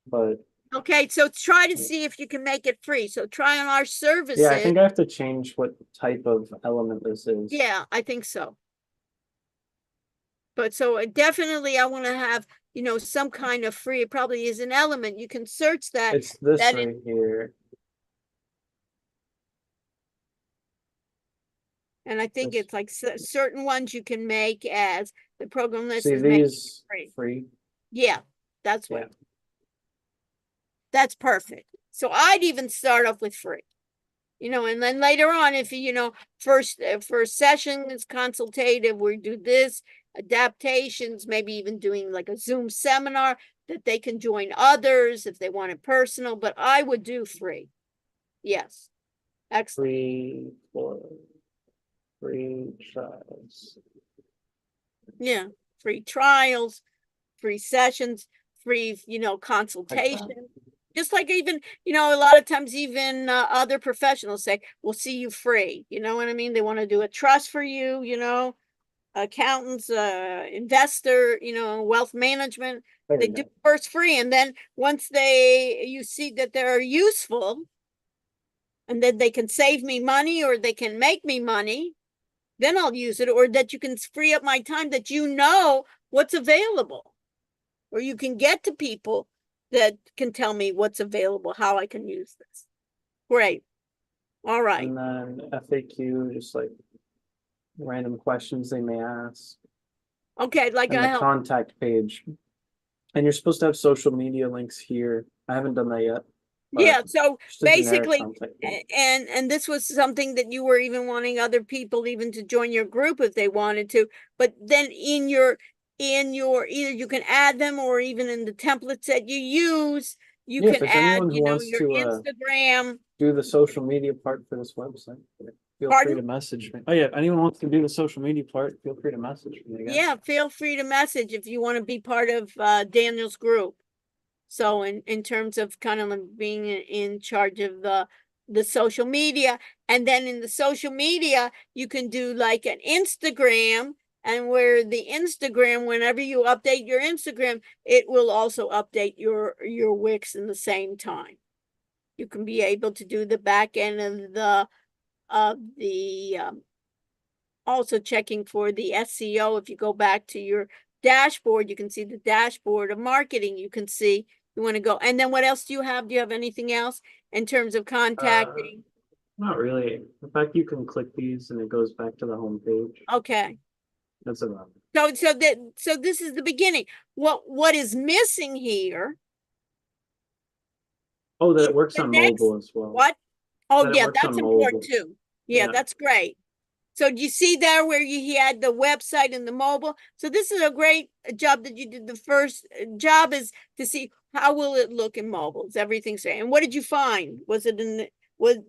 But Okay, so try to see if you can make it free. So try on our services. yeah, I think I have to change what type of element this is. Yeah, I think so. But so definitely I want to have, some kind of free. It probably is an element. You can search that. It's this that right here. And I think This. it's like certain ones you can make as the program list See is made these free. Yeah, that's what. Yeah. That's perfect. So I'd even start off with free. And then later on, if first session is consultative, we do this, adaptations, maybe even doing like a Zoom seminar that they can join others if they want it personal, but I would do free. Yes. Excellent. Free trials. Yeah, free trials, free sessions, free, consultation. Just like even, a lot of times even other professionals say, we'll see you free. You know what I mean? They want to do a trust for you, accountants, investor, wealth management. They do first free. And then once you see that they're useful and that they can save me money or they can make me money, then I'll use it, or that you can free up my time, that what's available, or you can get to people that can tell me what's available, how I can use this. Great. All right. And then FAQ, just like random questions they may ask. Okay, like and the contact page. And you're supposed to have social media links here. I haven't done that yet. Yeah, so basically, and and this was something that you were even wanting other people even to join your group if they wanted to, but then in your either you can add them, or even in the templates that you use, you can add, your Instagram. Do the social media part for this website. Feel free to message me. Oh yeah, if anyone wants to do the social media part, feel free to message me. Yeah, feel free to message if you want to be part of Daniel's group. So in terms of kind of being in charge of the social media, and then in the social media, you can do like an Instagram, and where the Instagram, whenever you update your Instagram, it will also update your Wix in the same time. You can be able to do the back end of the also checking for the SEO. If you go back to your dashboard, you can see the dashboard of marketing. You can see you want to go. And then what else do you have? Do you have anything else in terms of contacting? Not really. In fact, you can click these and it goes back to the home page. Okay. That's about it. So this is the beginning. What is missing here? Oh, that it works The on next- mobile as well. What? Oh, That it yeah, works that's on important mobile. too. Yeah, Yeah. that's great. So do you see there where he had the website and the mobile? So this is a great job that you did. The first job is to see how will it look in mobile. Is everything saying? And what did you find? Was it in the,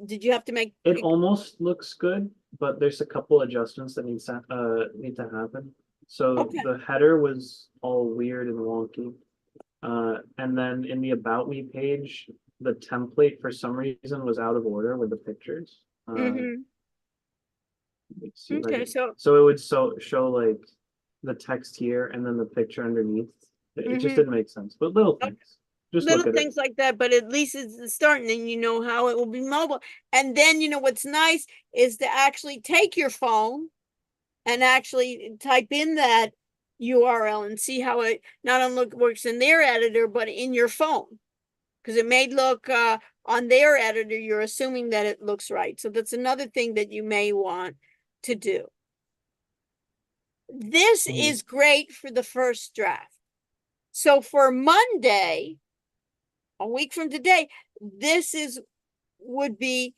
did you have to make? It almost looks good, but there's a couple adjustments that need to happen. So Okay. the header was all weird and wonky. And then in the About Me page, the template for some reason was out of order with the pictures. Mhm. Let's see if I Okay, can- so So it would show like the text here and then the picture underneath. It just Mhm. didn't make sense, but little Okay. things. Just little look at it. things like that, but at least it's the start, and then you know how it will be mobile. And then you know what's nice is to actually take your phone and actually type in that URL and see how it not only works in their editor, but in your phone. Because it may look on their editor, you're assuming that it looks right. So that's another thing that you may want to do. This Mhm. is great for the first draft. So for Monday, a week from today, this would be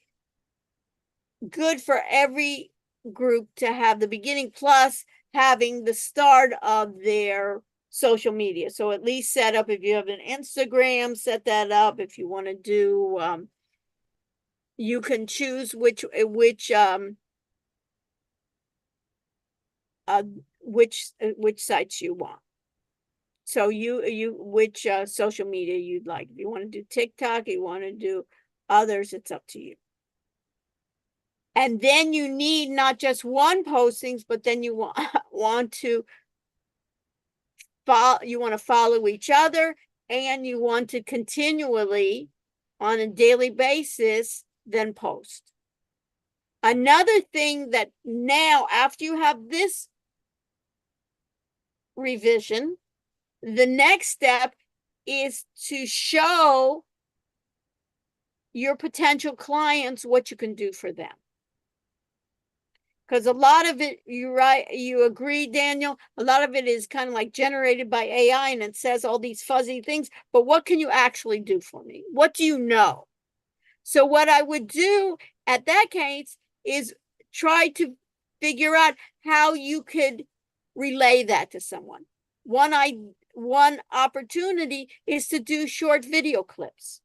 good for every group to have the beginning plus having the start of their social media. So at least set up, if you have an Instagram, set that up. If you want to do, you can choose which sites you want. So which social media you'd like. If you want to do TikTok, you want to do others, it's up to you. And then you need not just one postings, but then you want to follow each other, and you want to continually on a daily basis then post. Another thing that now, after you have this revision, the next step is to show your potential clients what you can do for them. Because a lot of it, you agree, Daniel, a lot of it is kind of like generated by AI and it says all these fuzzy things, but what can you actually do for me? What do you know? So what I would do at that case is try to figure out how you could relay that to someone. One opportunity is to do short video clips.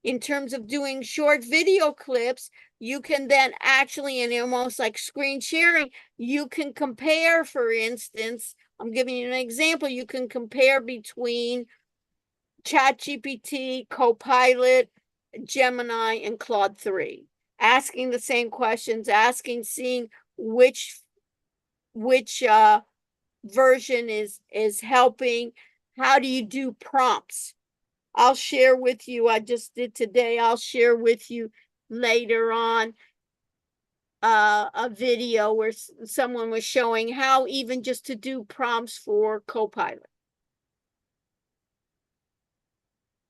In terms of doing short video clips, you can then actually, and almost like screen sharing, you can compare, for instance, I'm giving you an example, you can compare between ChatGPT, Copilot, Gemini, and Claude 3, asking the same questions, seeing which version is helping. How do you do prompts? I'll share with you, I just did today, I'll share with you later on a video where someone was showing how even just to do prompts for Copilot.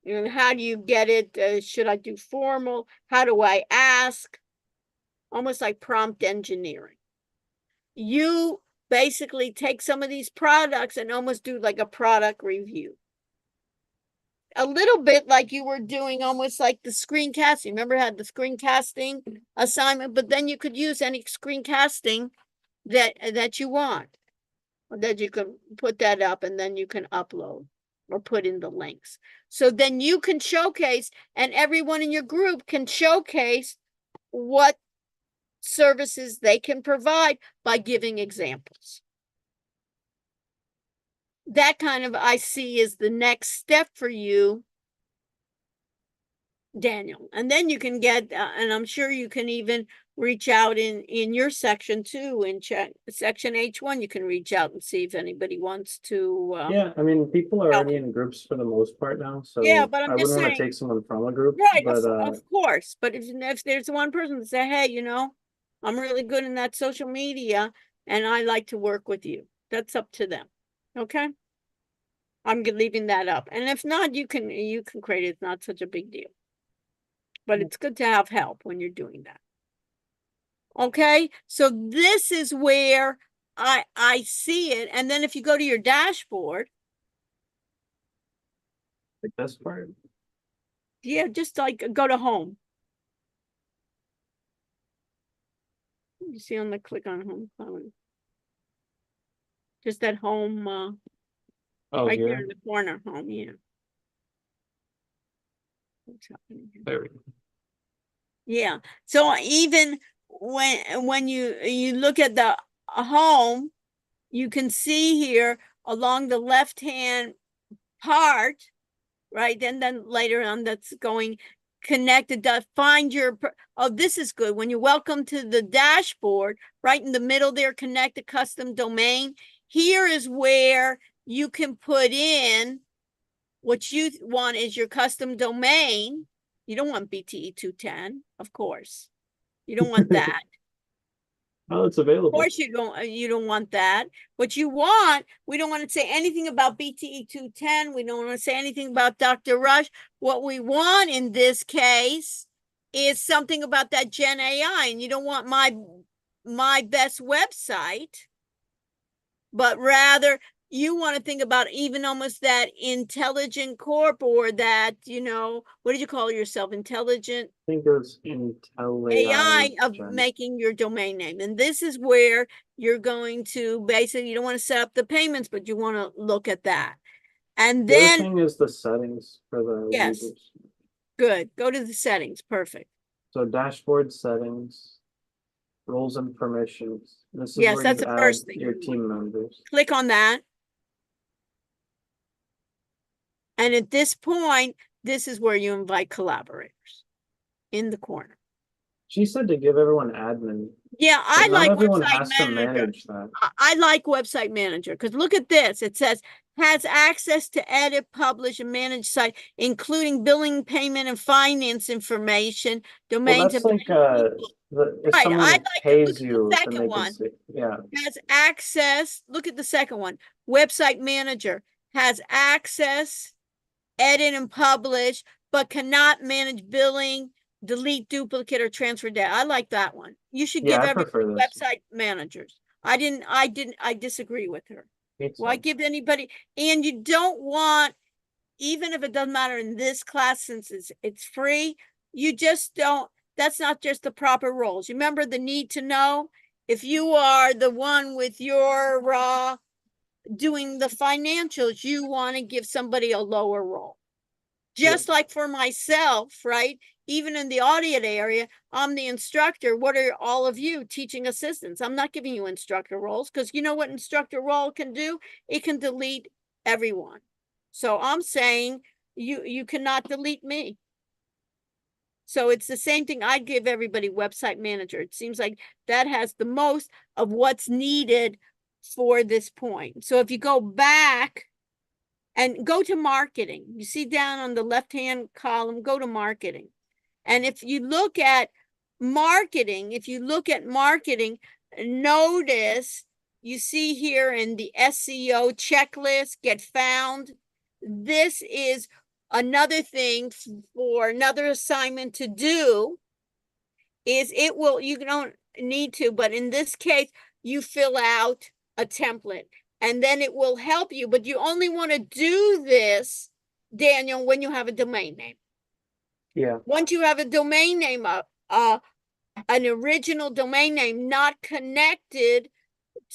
And how do you get it? Should I do formal? How do I ask? Almost like prompt engineering. You basically take some of these products and almost do like a product review. A little bit like you were doing almost like the screencasting. Remember, I had the screencasting assignment, but then you could use any screencasting that you want, that you can put that up and then you can upload or put in the links. So then you can showcase, and everyone in your group can showcase what services they can provide by giving examples. That kind of, I see, is the next step for you, Daniel. And then you can get, and I'm sure you can even reach out in your section too, in section H1, you can reach out and see if anybody wants to. Yeah, I mean, people are already in groups for the most part now, so Yeah, but I'm I just wouldn't want to saying, take someone from a group, right, but of course. But if there's one person that say, hey, I'm really good in that social media and I like to work with you, that's up to them. Okay. I'm leaving that up. And if not, you can create it. It's not such a big deal. But it's good to have help when you're doing that. Okay, so this is where I see it. And then if you go to your dashboard, Like this part. yeah, just like go to home. You see on the click on home column. Just that home, Oh, right there here. in the corner, home, yeah. What's happening here? There we go. Yeah, so even when you look at the home, you can see here along the left-hand part, right? And then later on that's going connected to find your, oh, this is good. When you welcome to the dashboard, right in the middle there, connect a custom domain. Here is where you can put in what you want is your custom domain. You don't want BTE210, of course. You don't want that. Oh, it's Of available. course you don't want that. What you want, we don't want to say anything about BTE210. We don't want to say anything about Dr. Rush. What we want in this case is something about that Gen AI, and you don't want my best website, but rather you want to think about even almost that intelligent corp, or that, what did you call yourself? Intelligent I think it was Intel AI of Gen. making your domain name. And this is where you're going to basically, you don't want to set up the payments, but you want to look at that. And The other then, thing is the settings for the yes, users. good. Go to the settings. Perfect. So dashboard settings, roles and permissions. This is Yes, where that's you the add first thing. your team members. Click on that. And at this point, this is where you invite collaborators in the corner. She said to give everyone admin. Yeah, I But not like everyone website has to manager. manage that. I like website manager because look at this. It says has access to edit, publish, and manage site, including billing, payment, and finance information, Well, domains, that's and like if right. someone I like to look pays at the you, then second they one. can see. Yeah. Has access. Look at the second one. Website manager has access, edit, and publish, but cannot manage billing, delete duplicate, or transfer data. I like that one. You should Yeah, give I every prefer this. website managers. I disagree with her. Me Why too. give anybody, and you don't want, even if it doesn't matter in this class, since it's free, you just don't, that's not just the proper roles. You remember the need to know? If you are the one with your doing the financials, you want to give somebody a lower role. Just like for myself, right? Even in the audit area, I'm the instructor. What are all of you teaching assistants? I'm not giving you instructor roles because you know what instructor role can do? It can delete everyone. So I'm saying you cannot delete me. So it's the same thing. I'd give everybody website manager. It seems like that has the most of what's needed for this point. So if you go back and go to marketing, you see down on the left-hand column, go to marketing. And if you look at marketing, notice you see here in the SEO checklist, get found. This is another thing for another assignment to do is you don't need to, but in this case, you fill out a template and then it will help you, but you only want to do this, Daniel, when you have a domain name. Yeah. Once you have a domain name, an original domain name not connected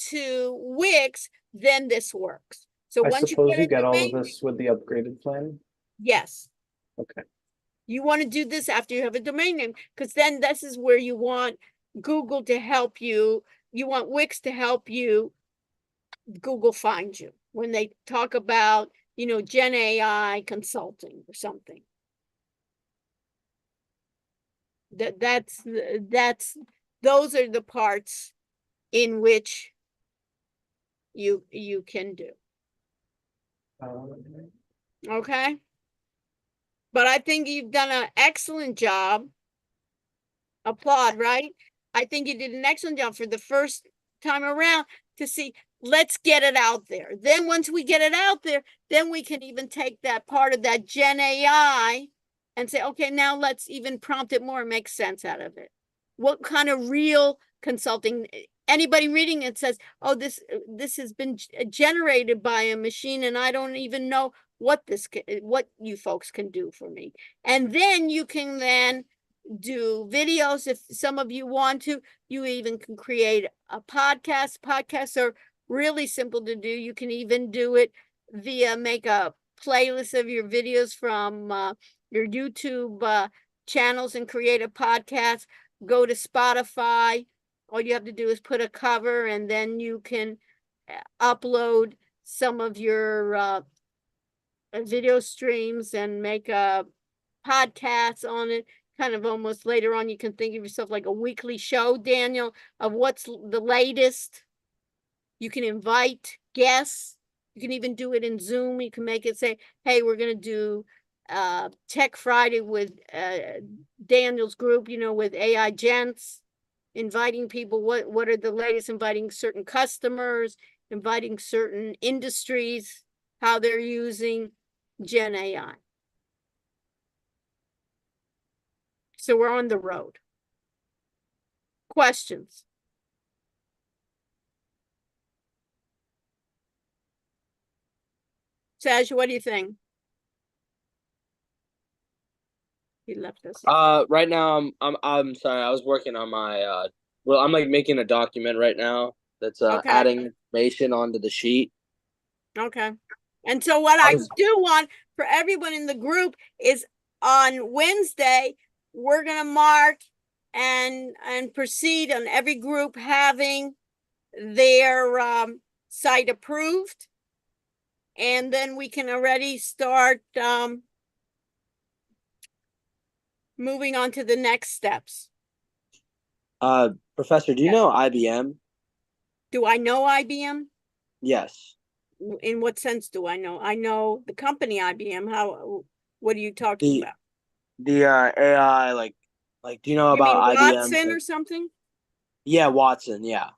to Wix, then this works. So I once suppose you you get all of this with the upgraded plan. yes. Okay. You want to do this after you have a domain name, because then this is where you want Google to help you. You want Wix to help you. Google find you when they talk about, Gen AI consulting or something. That's those are the parts in which you can do. Okay. But I think you've done an excellent job. Applaud, right? I think you did an excellent job for the first time around to see, let's get it out there. Then once we get it out there, then we can even take that part of that Gen AI and say, okay, now let's even prompt it more and make sense out of it. What kind of real consulting. Anybody reading it says, oh, this has been generated by a machine and I don't even know what what you folks can do for me. And then you can then do videos if some of you want to. You even can create a podcast. Podcasts are really simple to do. You can even do it via make a playlist of your videos from your YouTube channels and create a podcast. Go to Spotify. All you have to do is put a cover and then you can upload some of your video streams and make a podcast on it. Kind of almost later on, you can think of yourself like a weekly show, Daniel, of what's the latest. You can invite guests. You can even do it in Zoom. You can make it say, hey, we're going to do Tech Friday with Daniel's group, with AI Gents, inviting people. What are the latest? Inviting certain customers, inviting certain industries, how they're using Gen AI. So we're on the road. Questions? Saj, what do you think? He left us. Right now I'm sorry, I was working on my well, I'm like making a document right now that's Okay. adding information onto the sheet. Okay. And so what I do want for everyone in the group is on Wednesday, we're going to mark and proceed on every group having their site approved. And then we can already start moving on to the next steps. Professor, do you know IBM? Do I know IBM? Yes. In what sense do I know? I know the company IBM. What are you talking about? The AI, like do you know You mean about IBM? Watson or something? Yeah, Watson, yeah.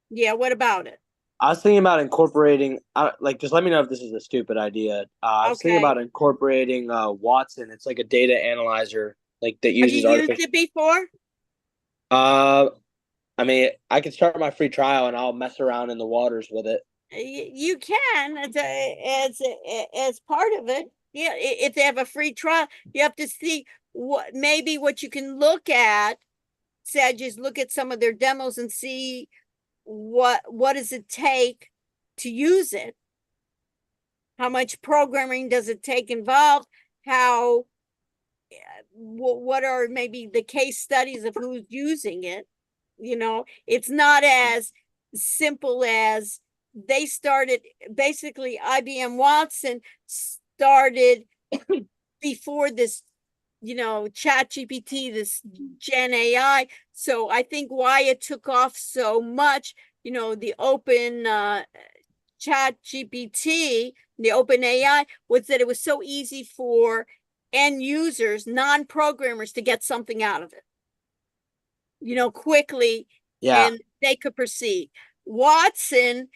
Yeah, what about it? I was thinking about incorporating, just let me know if this is a stupid idea. I was thinking Okay. about incorporating Watson. It's like a data analyzer, like that Have uses you used artificial. it before? I mean, I can start my free trial and I'll mess around in the waters with it. You can as part of it. Yeah, if they have a free trial, you have to see what you can look at. Just look at some of their demos and see what does it take to use it. How much programming does it take involved? How what are maybe the case studies of who's using it? It's not as simple as they started. Basically, IBM Watson started before this, Chat GPT, this Gen AI. So I think why it took off so much, the open Chat GPT, the open AI, was that it was so easy for end users, non-programmers, to get something out of it, quickly. Yeah. And they could proceed. Watson,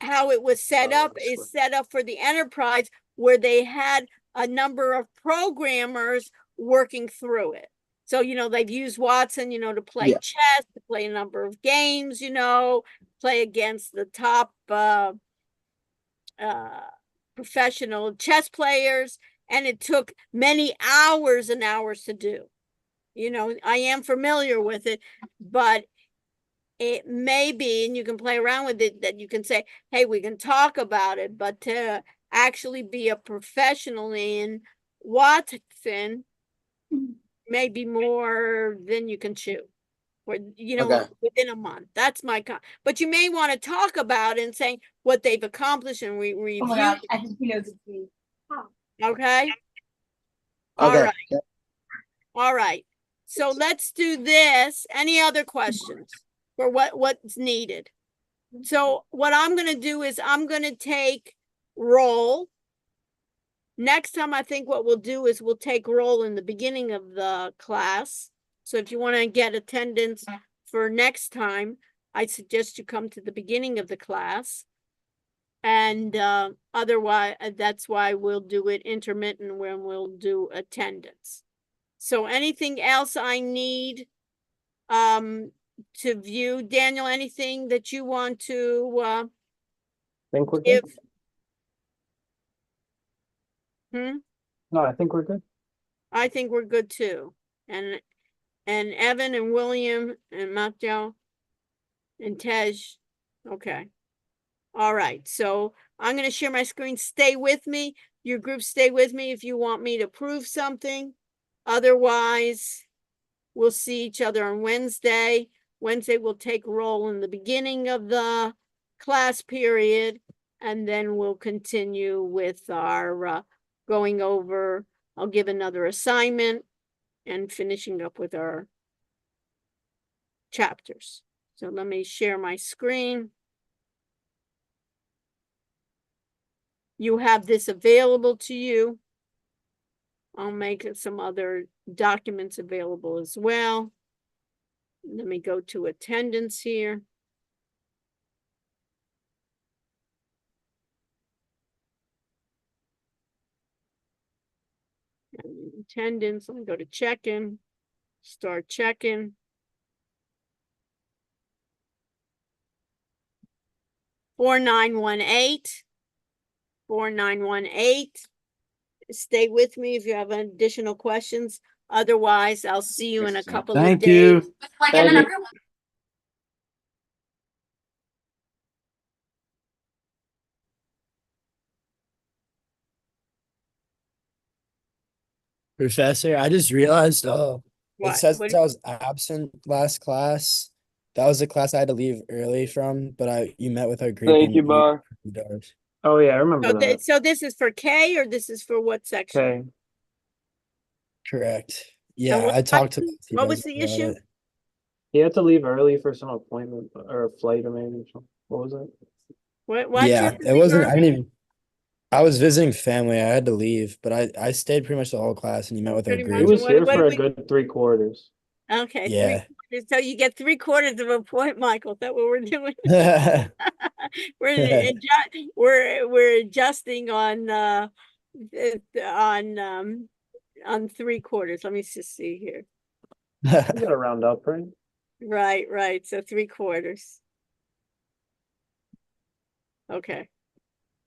how it was set up is set up for the enterprise where they had a number of programmers working through it. So, they've used Watson, to play chess, to play a number of games, play against the top professional chess players. And it took many hours and hours to do. I am familiar with it, but it may be, and you can play around with it, that you can say, hey, we can talk about it, but to actually be a professional in Watson may be more than you can chew, or, within a month. That's my but you may want to talk about it and saying what they've accomplished and review. Oh my gosh, I think he knows it's me. Okay. Okay. All right. So let's do this. Any other questions for what's needed? So what I'm going to do is I'm going to take roll. Next time, I think what we'll do is we'll take roll in the beginning of the class. So if you want to get attendance for next time, I suggest you come to the beginning of the class. And otherwise, that's why we'll do it intermittent when we'll do attendance. So anything else I need to view. Daniel, anything that you want to, Think we're give? good? Hmm? No, I think we're good. I think we're good too. And Evan and William and Matthew and Tej. Okay. All right. So I'm going to share my screen. Stay with me. Your group, stay with me if you want me to prove something. Otherwise, we'll see each other on Wednesday. Wednesday, we'll take roll in the beginning of the class period, and then we'll continue with our going over. I'll give another assignment and finishing up with our chapters. So let me share my screen. You have this available to you. I'll make some other documents available as well. Let me go to attendance here. And attendance, let me go to check-in, start check-in. 4918. 4918. Stay with me if you have additional questions. Otherwise, I'll see you in a couple of Thank days. you. Thank you. Professor, I just realized, it What? says What- I was absent last class. That was the class I had to leave early from, but you met with our group. Thank and you, Bar. Oh yeah, I remember So, that. so this is for K or this is for what section? Okay. Correct. And Yeah, what I talked to happened? you What guys was the about issue? it. He had to leave early for some appointment or a flight or maybe something. What was it? What? Yeah, it wasn't. I didn't even. I was visiting family. I had to leave, but I stayed pretty much the whole class, and you met with our Pretty He much. group. was What- here what for a do we- good 3/4. Okay, Yeah. 3/4. So you get 3/4 of a point, Michael. Is that what we're doing? We're adjusting on on 3/4. Let me just see here. You gotta round up, right? Right. So 3/4. Okay.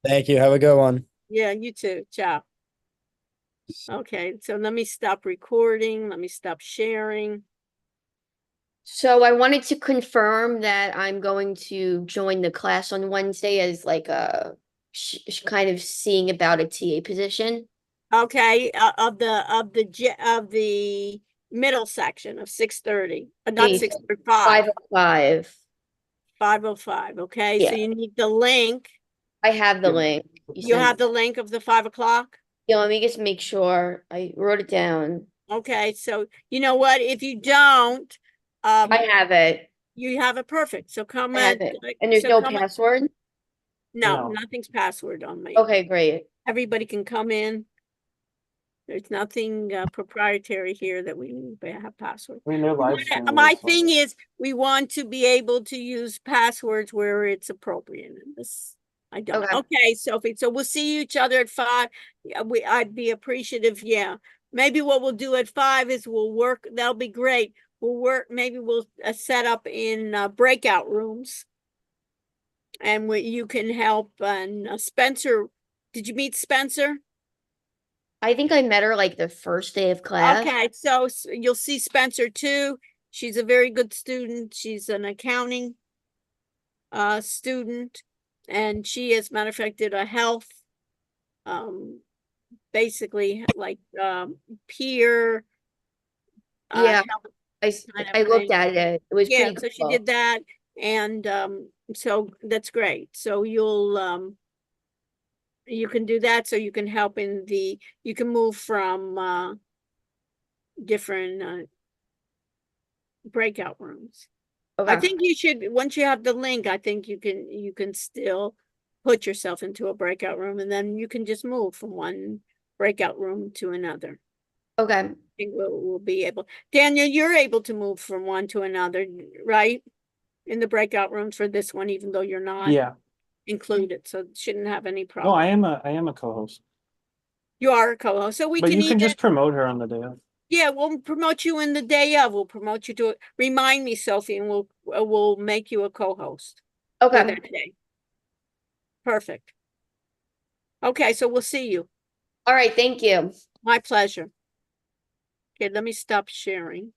Thank you. Have a good one. Yeah, you too. Ciao. Okay, so let me stop recording. Let me stop sharing. So I wanted to confirm that I'm going to join the class on Wednesday as like a kind of seeing about a TA position. Okay, of the middle section of 6:30, not Eight. 6:05. 5:05. 5:05. Okay, so Yeah. you need the link. I have the Yeah. link. You have the link of the 5 o'clock? Yeah, let me just make sure. I wrote it down. Okay, so you know what? If you don't, I have it. you have it perfect. So come I have at, it. And there's so no come at- password? No, No. nothing's password on me. Okay, great. Everybody can come in. There's nothing proprietary here that we need to have password. I mean, they're live streaming. My this, so- thing is, we want to be able to use passwords where it's appropriate. And this, I don't. Okay. Okay, Sophie. So we'll see each other at 5. Yeah, I'd be appreciative. Yeah, maybe what we'll do at 5 is we'll work. That'll be great. We'll work. Maybe we'll set up in breakout rooms, and you can help. And Spencer, did you meet Spencer? I think I met her like the first day of class. Okay, so you'll see Spencer too. She's a very good student. She's an accounting student, and she, as a matter of fact, did a health basically like peer Yeah, health kind of I looked thing. at it. It was Yeah, pretty so she cool. did that, and so that's great. So you can do that, so you can help in you can move from different breakout rooms. I Okay. think you should, once you have the link, I think you can still put yourself into a breakout room, and then you can just move from one breakout room to another. Okay. I think we'll be able. Daniel, you're able to move from one to another, right? In the breakout rooms for this one, even though you're not Yeah. included, so it shouldn't have any No, problem. I am a co-host. You are a co-host, so we But can you can even, just promote her on the day of. Yeah, we'll promote you in the day of. We'll promote you to, remind me, Sophie, and we'll make you a co-host for Okay, that day. Perfect. Okay, so we'll see you. all right, thank you. My pleasure. Okay, let me stop sharing.